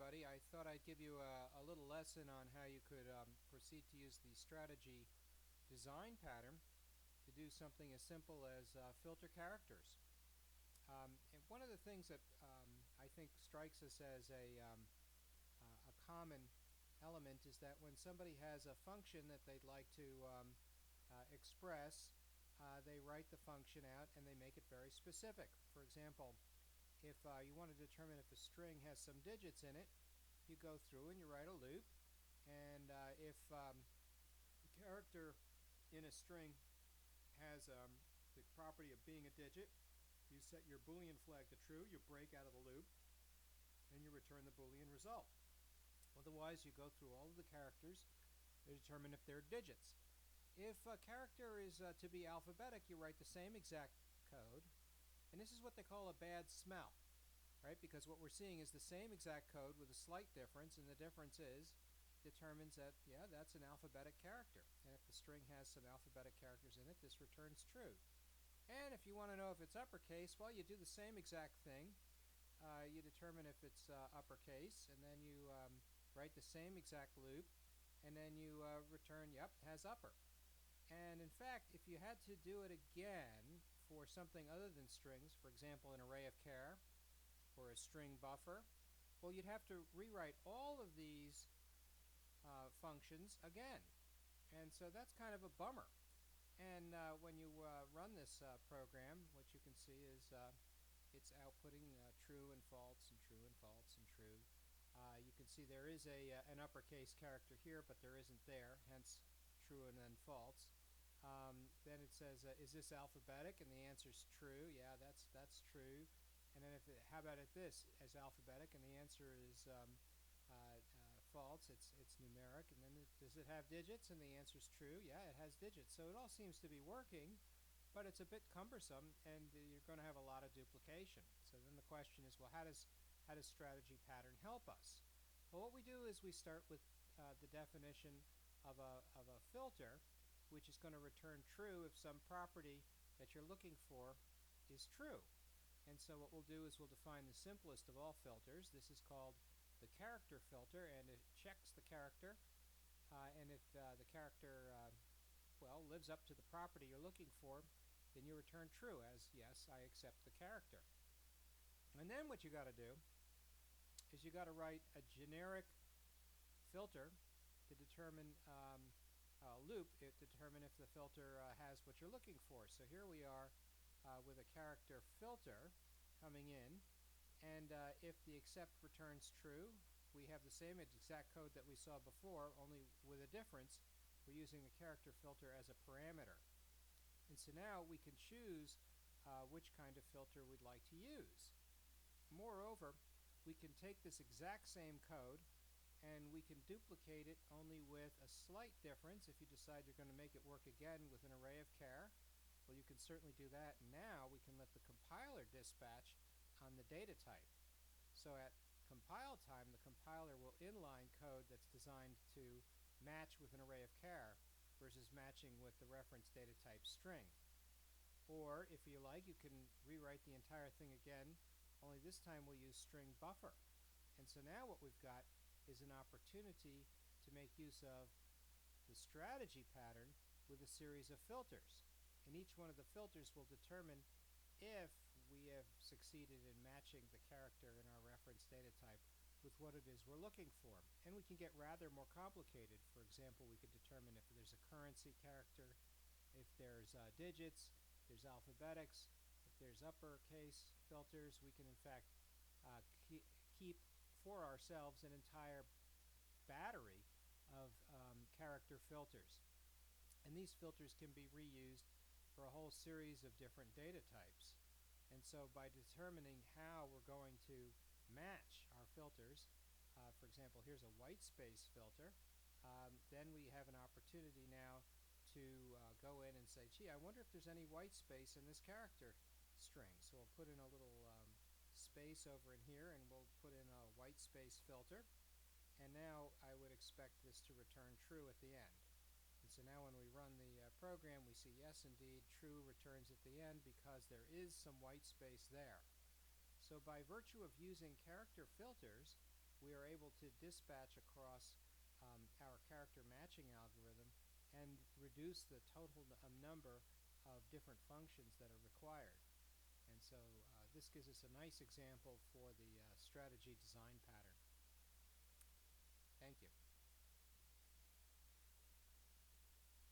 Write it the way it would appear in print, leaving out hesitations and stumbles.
everybody. I thought I'd give you a little lesson on how you could proceed to use the strategy design pattern to do something as simple as filter characters. And one of the things that I think strikes us as a common element is that when somebody has a function that they'd like to express, they write the function out and they make it very specific. For example, if you want to determine if a string has some digits in it, you go through and you write a loop. And if the character in a string has the property of being a digit, you set your Boolean flag to true, you break out of the loop, and you return the Boolean result. Otherwise, you go through all of the characters to determine if they're digits. If a character is to be alphabetic, you write the same exact code. And this is what they call a bad smell, right? Because what we're seeing is the same exact code with a slight difference, and the difference determines that, yeah, that's an alphabetic character. And if the string has some alphabetic characters in it, this returns true. And if you want to know if it's uppercase, well, you do the same exact thing. You determine if it's uppercase, and then you write the same exact loop, and then you return, yep, it has upper. And in fact, if you had to do it again for something other than strings, for example, an array of char or a string buffer, well, you'd have to rewrite all of these functions again. And so that's kind of a bummer. And when you run this program, what you can see is it's outputting true and false and true and false and true. You can see there is an uppercase character here, but there isn't there, hence true and then false. Then it says, is this alphabetic? And the answer is true. Yeah, that's true. And then how about this as alphabetic? And the answer is false. It's numeric. And then does it have digits? And the answer is true. Yeah, it has digits. So it all seems to be working, but it's a bit cumbersome, and you're going to have a lot of duplication. So then the question is, well, how does strategy pattern help us? Well, what we do is we start with the definition of a filter, which is going to return true if some property that you're looking for is true. And so what we'll do is we'll define the simplest of all filters. This is called the character filter, and it checks the character. And if the character, well, lives up to the property you're looking for, then you return true as, yes, I accept the character. And then what you got to do is you got to write a generic filter to determine a loop to determine if the filter has what you're looking for. So here we are with a character filter coming in, and if the accept returns true, we have the same exact code that we saw before, only with a difference. We're using the character filter as a parameter. And so now we can choose which kind of filter we'd like to use. Moreover, we can take this exact same code and we can duplicate it only with a slight difference. If you decide you're going to make it work again with an array of char, well, you can certainly do that. Now we can let the compiler dispatch on the data type. So at compile time, the compiler will inline code that's designed to match with an array of char versus matching with the reference data type string. Or if you like, you can rewrite the entire thing again, only this time we'll use string buffer. And so now what we've got is an opportunity to make use of the strategy pattern with a series of filters. And each one of the filters will determine if we have succeeded in matching the character in our reference data type with what it is we're looking for. And we can get rather more complicated. For example, we could determine if there's a currency character, if there's digits, there's alphabetics, if there's uppercase filters. We can in fact keep for ourselves an entire battery of character filters. And these filters can be reused for a whole series of different data types. And so by determining how we're going to match our filters, for example, here's a white space filter, then we have an opportunity now to go in and say, gee, I wonder if there's any white space in this character string. So we'll put in a little space over in here, and we'll put in a white space filter. And now I would expect this to return true at the end. And so now when we run the program, we see, yes, indeed, true returns at the end because there is some white space there. So by virtue of using character filters, we are able to dispatch across our character matching algorithm and reduce the total number of different functions that are required. And so this gives us a nice example for the strategy design pattern. Thank you.